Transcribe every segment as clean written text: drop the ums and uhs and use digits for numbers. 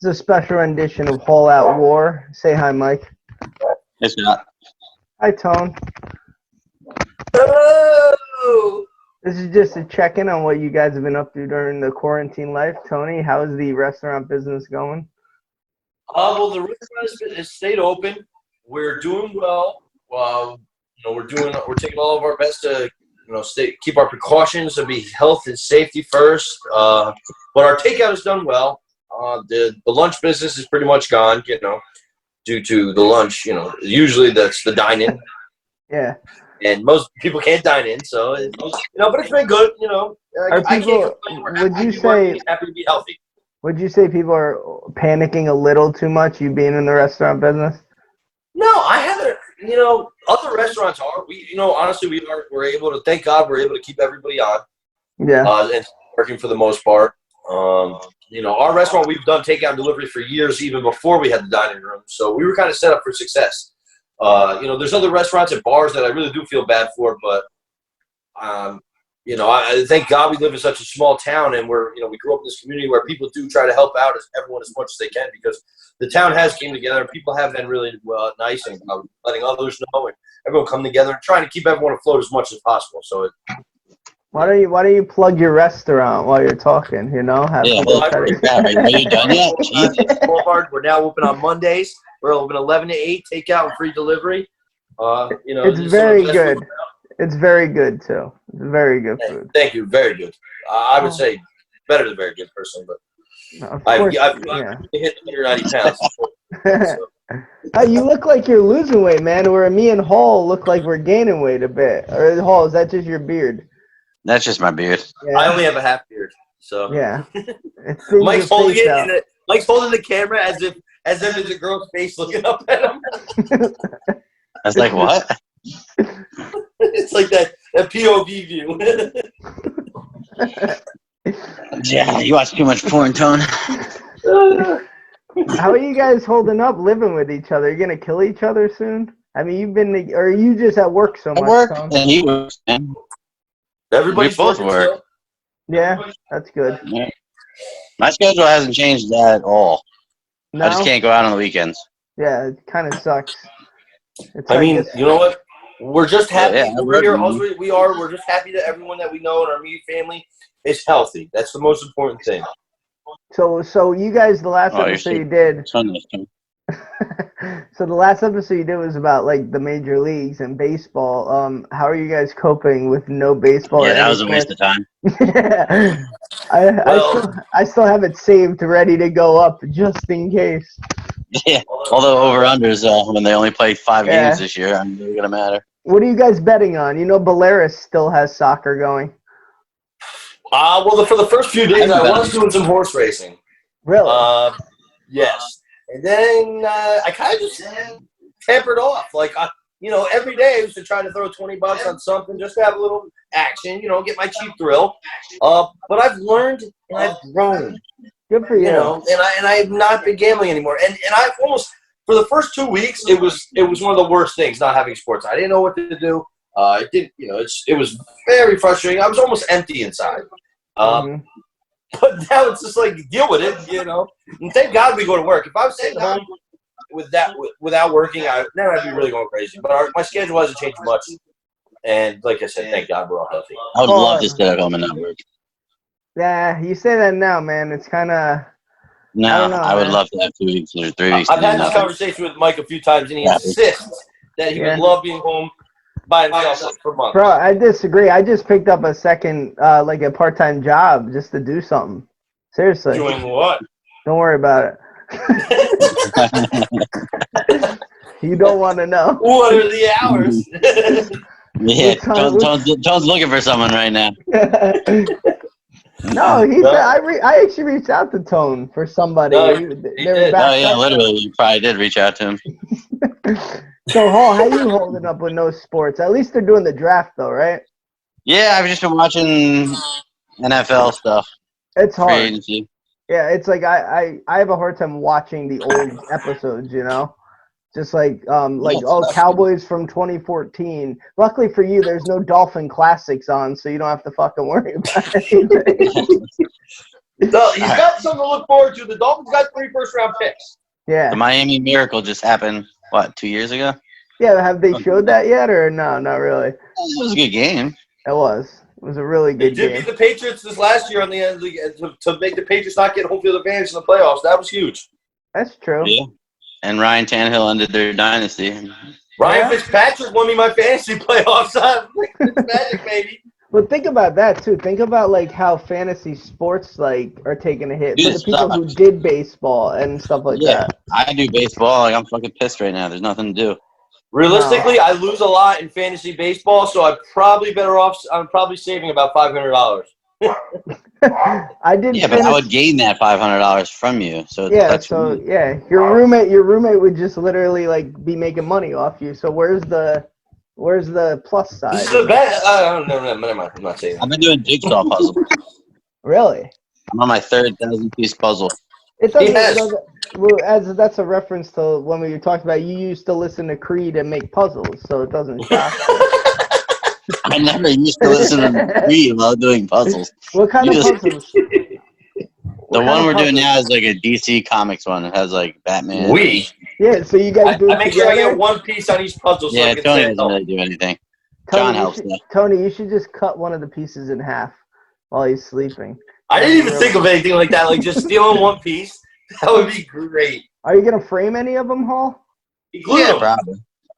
It's a special rendition of All Out War. Say hi, Mike. It's not. Hi, Tone. Hello! This is just a check-in on what you guys have been up to during the quarantine life. Tony, how's the restaurant business going? Well, the restaurant has stayed open. We're doing well. We're taking all of our best to, keep our precautions and be health and safety first. But our takeout has done well. The lunch business is pretty much gone, due to the lunch. Usually that's the dine-in. Yeah. And most people can't dine in, so but it's been good. I can't complain. We're happy to be healthy. Would you say people are panicking a little too much? You being in the restaurant business? No, I haven't. Other restaurants are. Honestly, we're able to. Thank God, we're able to keep everybody on. Yeah. And working for the most part. Our restaurant, we've done takeout and delivery for years, even before we had the dining room. So we were kind of set up for success. There's other restaurants and bars that I really do feel bad for, but I thank God we live in such a small town, and we grew up in this community where people do try to help out everyone as much as they can, because the town has came together. People have been really nice and letting others know, and everyone come together and trying to keep everyone afloat as much as possible. So why don't you plug your restaurant while you're talking? Have people are you done yet? Boulevard. We're now open on Mondays. We're open 11 to 8, takeout and free delivery. It's very good. It's very good too. It's very good food. Thank you. Very good. I would say better than very good person, but I've hit 190 pounds. So. You look like you're losing weight, man. Where me and Hall look like we're gaining weight a bit. Or Hall, is that just your beard? That's just my beard. Yeah. I only have a half beard, so yeah. Mike's holding it. Mike's holding the camera as if it's a girl's face looking up at him. I was like, what? It's like that POV view. Yeah, you watch too much porn, Tone. How are you guys holding up living with each other? You gonna kill each other soon? I mean, or are you just at work so much? I work, and he works, man. Everybody's both work. Still. Yeah, that's good. Yeah. My schedule hasn't changed at all. No? I just can't go out on the weekends. Yeah, it kind of sucks. You know what? We're just happy. We're just happy that everyone that we know in our immediate family is healthy. That's the most important thing. So you guys, the last episode you did. So the last episode you did was about like the major leagues and baseball. How are you guys coping with no baseball? Yeah, that was a waste of time. I still have it saved, ready to go up just in case. Yeah, although over-unders, when they only play 5 games this year, I'm really going to matter. What are you guys betting on? Belarus still has soccer going. For the first few days, I was doing some horse racing. Really? Yes. And then I kind of just tampered off. Every day I used to try to throw $20 on something just to have a little action, get my cheap thrill. But I've learned and I've grown. Good for you. And I've not been gambling anymore. And I've almost, for the first 2 weeks, it was one of the worst things not having sports. I didn't know what to do. It was very frustrating. I was almost empty inside. But now it's just like, deal with it, And thank God we go to work. If I was sitting home without working, I'd be really going crazy. But my schedule hasn't changed much. And like I said, thank God we're all healthy. I would love to stay at home and not work. Yeah, you say that now, man. It's kind of... No, I would love to have 2 weeks or 3 weeks. I've had this conversation with Mike a few times, and he insists that he would love being home by himself for months. Bro, I disagree. I just picked up a second, a part-time job just to do something. Seriously. Doing what? Don't worry about it. You don't want to know. What are the hours? Yeah, John's looking for someone right now. No, I actually reached out to Tone for somebody. No, he did. Literally, you probably did reach out to him. So, Hall, how you holding up with no sports? At least they're doing the draft, though, right? Yeah, I've just been watching NFL stuff. It's hard. Free agency. Yeah, it's like I have a hard time watching the old episodes, Just Cowboys from 2014. Luckily for you, there's no Dolphin Classics on, so you don't have to fucking worry about it. So he's got something to look forward to. The Dolphins got 3 first-round picks. Yeah. The Miami Miracle just happened, what, 2 years ago? Yeah, have they showed that yet or no, not really? It was a good game. It was. It was a really They good did game. beat the Patriots this last year on the end to make the Patriots not get home field advantage in the playoffs. That was huge. That's true. Yeah. And Ryan Tannehill ended their dynasty. Ryan Fitzpatrick won me my fantasy playoffs. Magic, baby. But think about that too. Think about like how fantasy sports like are taking a hit Dude, for the it people who sucks. did baseball and stuff like Yeah, that. I do baseball. Like, I'm fucking pissed right now. There's nothing to do. Realistically, I lose a lot in fantasy baseball, so I'm probably better off. I'm probably saving about $500. I did. Yeah, but I would gain that $500 from you. So that's so me. yeah, your roommate would just literally like be making money off you. So where's the plus side? This is the best. No, never mind. I'm not saying that. I've been doing jigsaw puzzles. Really? I'm on my third 1,000-piece puzzle. It doesn't. Yes. Well, as that's a reference to when we talked about you used to listen to Creed and make puzzles, so it doesn't shock me. I never used to listen to Creed while doing puzzles. What kind You of just- puzzles? The one we're doing now is like a DC Comics one. It has like Batman. Yeah, so you guys do it I make sure I together? get one piece on each puzzle. So Yeah, I can Tony say, doesn't really do anything. Tony, John you helps should- me. Tony, you should just cut one of the pieces in half while he's sleeping. I didn't even think of anything like that. Like just stealing one piece. That would be great. Are you gonna frame any of them, Hall? He glued Yeah, them. probably.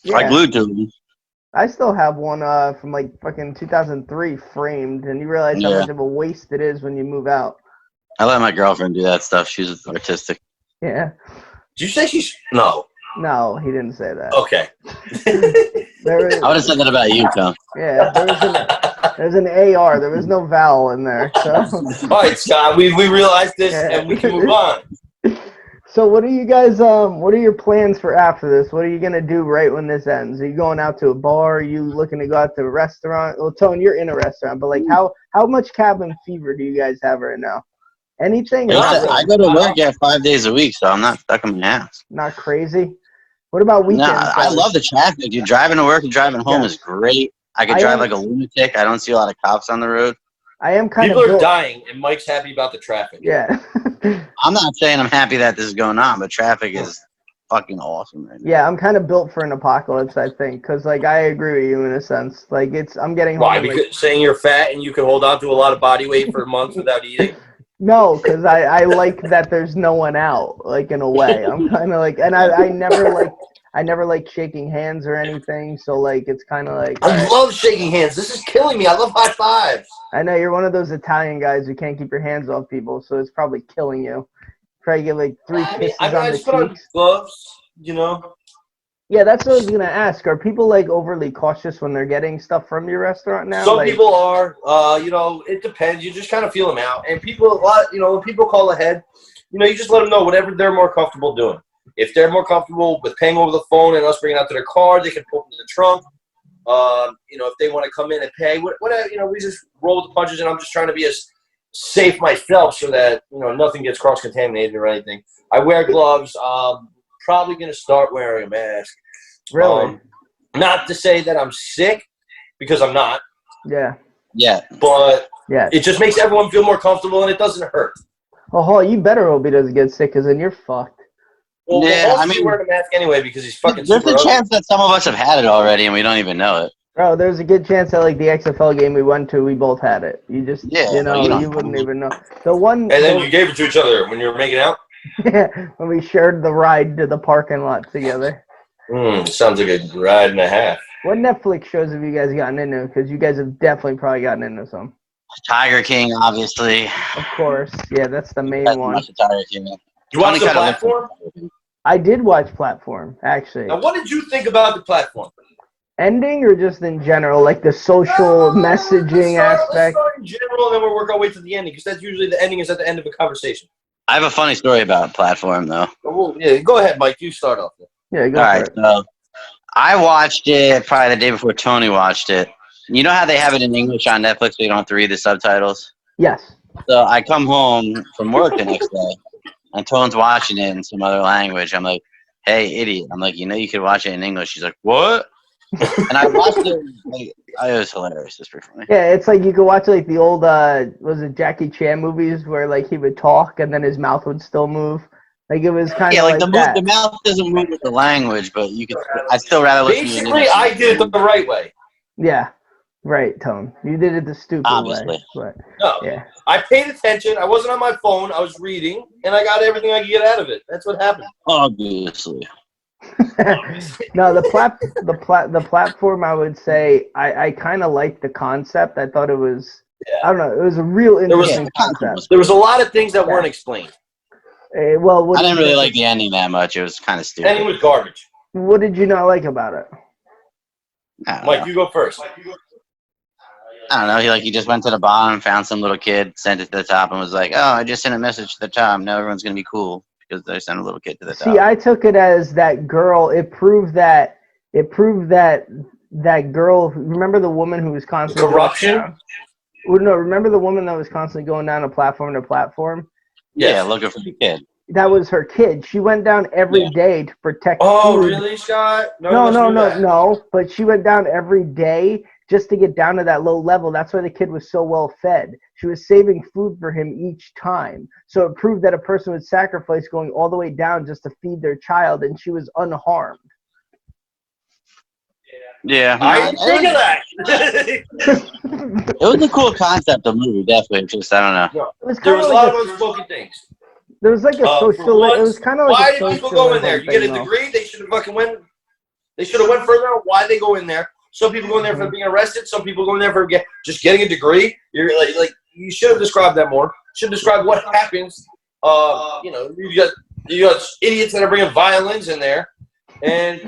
Yeah. I glued to them. I still have one from like fucking 2003 framed, and you realize how Yeah. much of a waste it is when you move out. I let my girlfriend do that stuff. She's artistic. Yeah. Did you say she's no? No, he didn't say that. Okay. There was, I would have said that about you, Tom. yeah, there's an AR. There was no vowel in there. So. All right, Scott. We realized this, and we can move on. So what are you guys? What are your plans for after this? What are you gonna do right when this ends? Are you going out to a bar? Are you looking to go out to a restaurant? Well, Tone, you're in a restaurant, but like, how much cabin fever do you guys have right now? Anything? Or not, I go to work 5 days a week, so I'm not stuck in my house. not crazy. What about weekends? No, I love the traffic. Dude, driving to work and driving home Yeah. is great. I could I drive am- like a lunatic. I don't see a lot of cops on the road. I am kind People of are built. dying, and Mike's happy about the traffic. Yeah. I'm not saying I'm happy that this is going on, but traffic is fucking awesome right now. Yeah, I'm kind of built for an apocalypse, I think, because like I agree with you in a sense. Like I'm getting home. Why? like- Because saying you're fat and you can hold on to a lot of body weight for months without eating. No, because I like that there's no one out, like in a way. I'm kind of like, and I never like shaking hands or anything. So like it's kind of like I love shaking hands. This is killing me. I love high fives. I know you're one of those Italian guys who can't keep your hands off people, so it's probably killing you. Probably get like 3 kisses I on just put on the cheeks. gloves. You know. Yeah, that's what I was gonna ask. Are people like overly cautious when they're getting stuff from your restaurant now? Some Like- people are. You know, it depends. You just kind of feel them out. And people, a lot. You know, when people call ahead, you know, you just let them know whatever they're more comfortable doing. If they're more comfortable with paying over the phone and us bringing it out to their car, they can put it in the trunk. You know, if they want to come in and pay, whatever, you know, we just roll with the punches, and I'm just trying to be as safe myself so that, you know, nothing gets cross-contaminated or anything. I wear gloves. Probably going to start wearing a mask. Really? Not to say that I'm sick, because I'm not, Yeah. Yeah. but Yeah. it just makes everyone feel more comfortable, and it doesn't hurt. Well, Hall, you better hope he doesn't get sick, because then you're fucked. Well, Yeah, also I mean- wearing a mask anyway because he's fucking There's super a ugly. chance that some of us have had it already and we don't even know it. Bro, there's a good chance that like the XFL game we went to, we both had it. You just, Yeah, you know, you don't you wouldn't know. even know. The one And then you gave it to each other when you were making out? when we shared the ride to the parking lot together. Sounds like a ride and a half. What Netflix shows have you guys gotten into? Because you guys have definitely probably gotten into some. Tiger King, obviously. Of course, yeah, that's the main That's one. much of Tiger King. You watched the Tony kinda platform? looks- I did watch Platform, actually. Now, what did you think about the platform? Ending or just in general, like the social messaging Let's aspect? start in general, and then we'll work our way to the ending, because that's usually the ending is at the end of a conversation. I have a funny story about Platform, though. Yeah, go ahead, Mike. You start off. Yeah, go All for right, it. so I watched it probably the day before Tony watched it. You know how they have it in English on Netflix, so you don't have to read the subtitles? Yes. So I come home from work the next day, and Tone's watching it in some other language. I'm like, hey, idiot. I'm like, you know you could watch it in English. She's like, what? And I watched it. Like, it was hilarious. It's pretty funny. Yeah, it's like you could watch like the old was it Jackie Chan movies where like he would talk and then his mouth would still move. Like it was kind of Yeah, like that. the mouth doesn't move with the language, but you could. I'd still rather listen to an Basically, English I did it the right way. Yeah, right, Tone. You did it the stupid Obviously. way, but No, yeah. I paid attention. I wasn't on my phone. I was reading, and I got everything I could get out of it. That's what happened. Obviously. No, the platform. I would say I kind of liked the concept. I thought it was. Yeah. I don't know. It was a real interesting Yeah, concept. There was a lot of things that weren't explained. Well, what I did didn't you really think- like the ending that much. It was kind of stupid. Ending was garbage. What did you not like about it? I don't Mike, know. you go first. I don't know. He just went to the bottom, found some little kid, sent it to the top, and was like, "Oh, I just sent a message to the top. Now everyone's gonna be cool because they sent a little kid to the top." See, I took it as that girl. It proved that that girl. Remember the woman who was constantly Corruption? going down? Well, no, remember the woman that was constantly going down a platform to platform? Yeah, Yes. looking for the kid. That was her kid. She went down every day to protect. Oh, food. really, Scott? No. But she went down every day just to get down to that low level. That's why the kid was so well fed. She was saving food for him each time. So it proved that a person would sacrifice going all the way down just to feed their child, and she was unharmed. Yeah, I didn't think of that. it was a cool concept of movie, definitely. Just I don't know. It was There kind was of a lot like of unspoken things. there was like a For social. It once, was kind of like why a did people go in there? You get a thing, though. degree. They should have fucking went. They should have went further. Why they go in there? Some people go in there for being arrested. Some people go in there for just getting a degree. You're like you should have described that more. Should have described what happens. You got idiots that are bringing violins in there, and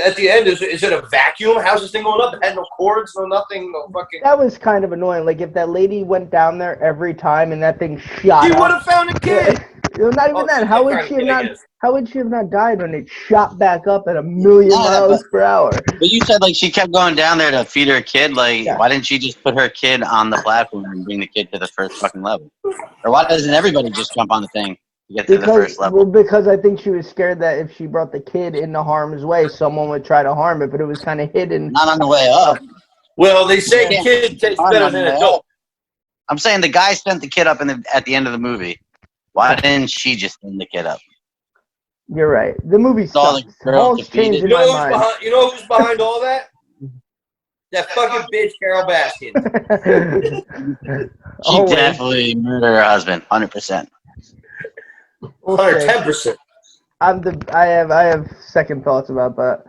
at the end, is it a vacuum? How's this thing going up? It had no cords, no nothing, no fucking. That was kind of annoying. Like if that lady went down there every time and that thing shot He up. would have found a kid. Not even that. How would she have not? How would she have not died when it shot back up at 1,000,000 miles per hour? But you said like she kept going down there to feed her kid. Like, Yeah. why didn't she just put her kid on the platform and bring the kid to the first fucking level? Or why doesn't everybody just jump on the thing to get to the first level? Well, because I think she was scared that if she brought the kid into harm's way, someone would try to harm it. But it was kind of hidden. Not on the way up. Well, they say Yeah. kid tastes On better the than way adult. up. I'm saying the guy sent the kid up at the end of the movie. Why didn't she just send the kid up? You're right. The movie all the sucks. girls All's defeated. changed in You know, my mind. you know who's behind all that? That fucking bitch, Carol Baskin. She Always. definitely murdered her husband, 100%. We'll see. 110%. I have second thoughts about that.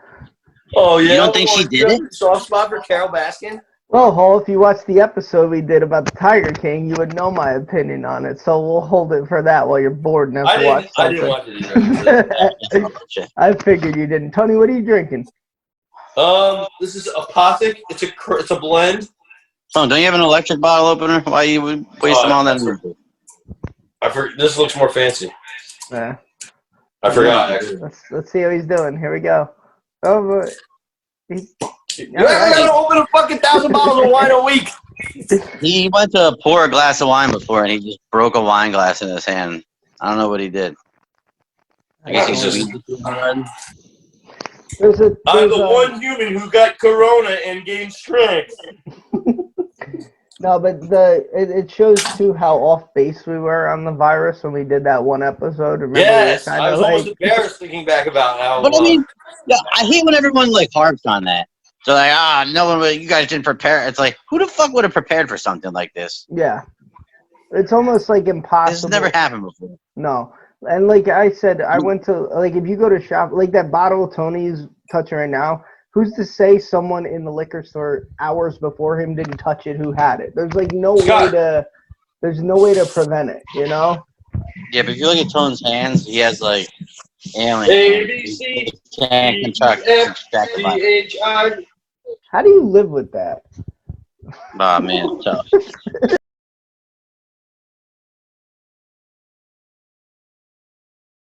Oh, yeah. You don't think she did it? Soft spot for Carol Baskin? Well, Hall, if you watched the episode we did about the Tiger King, you would know my opinion on it. So we'll hold it for that while you're bored and have to watch I didn't something. watch it either. I figured you didn't. Tony, what are you drinking? This is Apothic. It's a blend. Oh, don't you have an electric bottle opener? Why you would waste them all that? This looks more fancy. Yeah. I forgot, actually. Let's see how he's doing. Here we go. Oh, boy. You gotta open a fucking 1,000 bottles of wine a week. He went to pour a glass of wine before, and he just broke a wine glass in his hand. I don't know what he did. I guess he's just. I'm the one human who got corona and gained strength. No, but it shows too how off base we were on the virus when we did that one episode. Remember, Yes, we were I was kinda almost embarrassed thinking back about how. But I mean, yeah, I hate when everyone like harps on that. So like, no one, you guys didn't prepare. It's like, who the fuck would have prepared for something like this? Yeah, it's almost like impossible. This has never happened before. No, and like I said, I went to like if you go to shop like that bottle Tony's touching right now. Who's to say someone in the liquor store hours before him didn't touch it who had it? There's like no way to. There's no way to prevent it. You know. Yeah, but if you look at Tone's hands, he has like alien. A, B, C, can't contract the virus. H, I. How do you live with that? Oh man, it's tough.